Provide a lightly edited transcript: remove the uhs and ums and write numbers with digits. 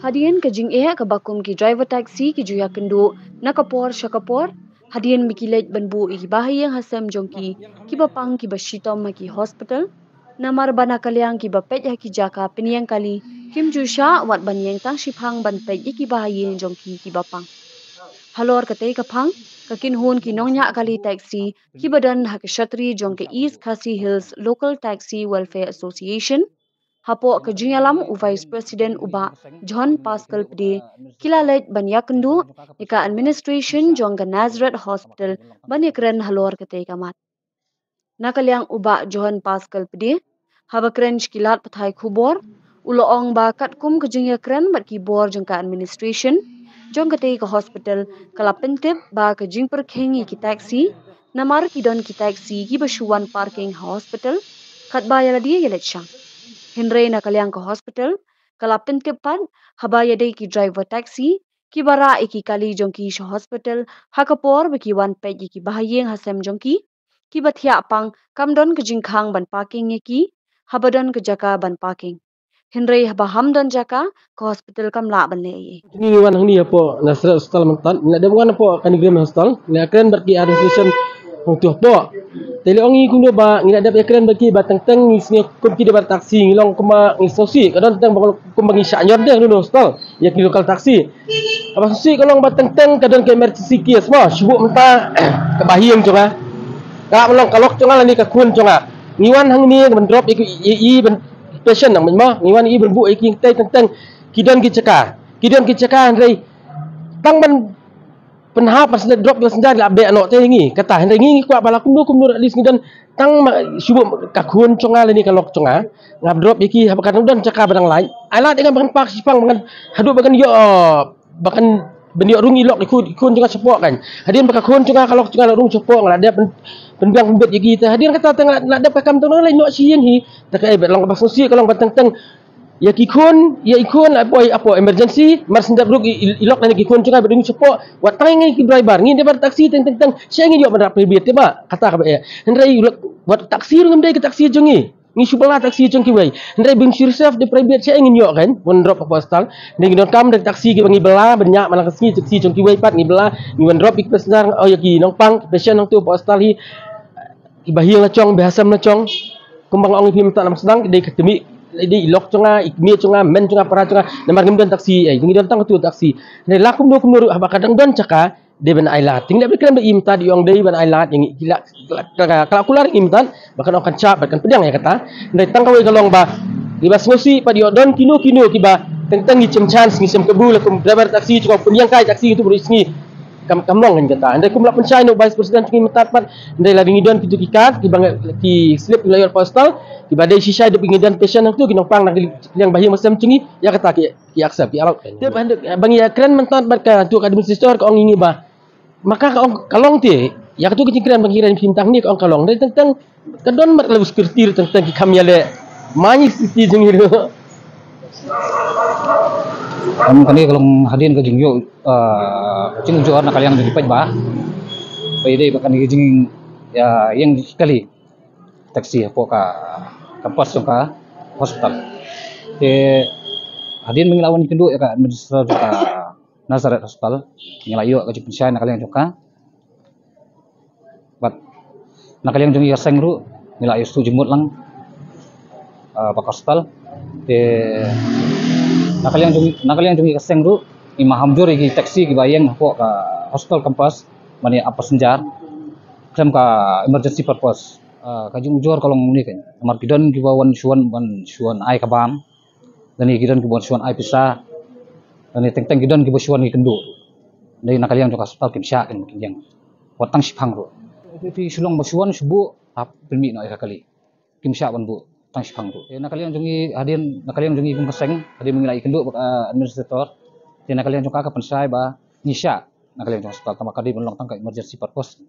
Hadian ke jing ke bakum ki driver taxi ki juya kendo nakapor syakapor hadian mikilet banbu iki bahayang hasam jongki ki bapang ki bashitom ki hospital namar bana kalyang ki bapet ya ki jaka peniang kali kim jusha wat banyang tang shiphang ban pet iki bahayang jongki ki bapang halor kate kapang kakin hon ki nongnya kali taxi ki badan hak shatri jongke East Khasi Hills Local Taxi Welfare Association hapo ke junyalam u Vice President uba John Pascal Pde kilalet banyakendu ika administration jongga Nazareth Hospital banyakren halor kate kamat nakalyang uba John Pascal Pde habakren kilat pathai khubor uloong ba katkum ke junyakren bat kibor jongka administration jong kate ke hospital kala pentip ba ke jing perkhengi ki taxi namar ki don ki taxi ki bashuan parking hospital khatba yala dia yelet shang Henry nakalyang ke hospital kalapin tipan habaya day ki driver taxi ki bara iki kali jongki sho hospital hakapor beki wan pegi ki bahayeng hasem jongki ki bathia pang kamdon ke jingkhang ban parking ki habadon ke jaka ban parking Henry haba hamdon jaka ke hospital kamla ban le ye Ini wan hang ni apa Nasrat Hospital mentan nak dem wan apa kanigram hospital nak keren berki administration untuk apa tele ongi kuno ba ngi ada keren berki batang teng ni sini kum ki debar taksi ngilong kuma ngi sosi kadon teng bakal kum bagi syanyor deh dulu hospital ya ki lokal taksi apa sosi kalau batang teng kadon ke emergency ki semua syubuk menta ke bahiyang conga ka melong kalok conga ni ka kun conga ngiwan hang ni ben drop i ben patient nang menma ngiwan i berbu ki teng kidon ki cekar Henry tang ban penha pas drop la senja la be anok te ngi kata Henry ngi kwa bala kum nur at least ngidon tang subuh ka kun conga ni kalok conga ngap drop iki habakan don cekar badang lain ala dengan bakan pak sipang bakan hadu bakan yo bakan benyo rungi lok kun conga sepok kan hadian baka kun conga kalok conga rung sepok la dia penbiang bet iki te hadian kata tang la dia pakam tong lain nok sieng hi tak ai bet long bas sosi kalong batang teng ya ikun apa emergency mar sendap ruk ilok nang ikun cungai berdungi support wat tangi ki driver ngi debar taksi teng saya ngi yo benar pribadi tiba kata ka ya hendrai wat taksi ngem dai ke taksi jungi ngi subala taksi jung ki wai hendrai bing yourself de pribadi saya ngi yo kan won drop apa hostal ngi don kam dek taksi ki bangi bela banyak malang taksi taksi jung ki wai pat ngi bela ngi won drop ik pesnar oh ya ki nong pang passion nong tu hostal hi ki bahiang la chong biasa na chong kumbang ong him ta lam sedang de ketemi di ilok conga ikmi conga men conga para conga namar ngem don taksi ai ngi don tang tu taksi ne lakum do kumur haba kadang don caka de ben ailat ting dak kran be imta di ong dei ben ailat yang gila kala kular imtan bahkan akan cap bahkan pedang ya kata ne tang kawai kalong ba di bas ngosi pa di don kino kiba teng ngicem chance ngisem kebu lakum driver taksi cukup pun yang kai taksi itu berisngi kamlong kan kata andai kumla pensai no vice president ngi matapat andai la ngidon pitu kikat ki slip layer postal ki badai shisha de ngidon patient tu ki nopang nak yang bahia macam cengi ya kata ki accept ki alot dia bangi keren mentat barka tu administrator ka ong ngi ba maka ka ong kalong ti ya tu ki keren bangi ran bintang ni ka ong kalong dai tentang kadon mat leus kertir tentang ki kamyale mani siti cengi kani kalau hadirin ke jingyo jing juar nak kalian di ba pai dei bakan jing ya yang sekali taksi apa ka kampus ka hospital hadirin mengilawan kendu ya ka administrator ka Nazareth Hospital ngelayo ka jing nak kalian joka bat nak kalian jing ya sengru ngelayo stu jemut lang pak hospital nakaliang jungi kaseng ru imaham juri ki taksi ki bayang po ka hospital kampus mani apa senjar klem ka emergency purpose ka jung jor kalong ni kan amar kidon ki wan suan ai kabam dan ni kidon ki wan suan ai pisa dan ni teng kidon ki suan ki kendu dari nakaliang joka hospital kim sya kan yang watang sipang ru ti sulong basuan subu ap permi no kali kim sya wan bu tang sipang tu. Nakalian jungi hadirin nakalian jungi kung kaseng hadirin mengilai kendu administrator. Nakalian jung ka pensai ba nisya nakalian jung hospital tamakadi melong tang ka emergency purpose.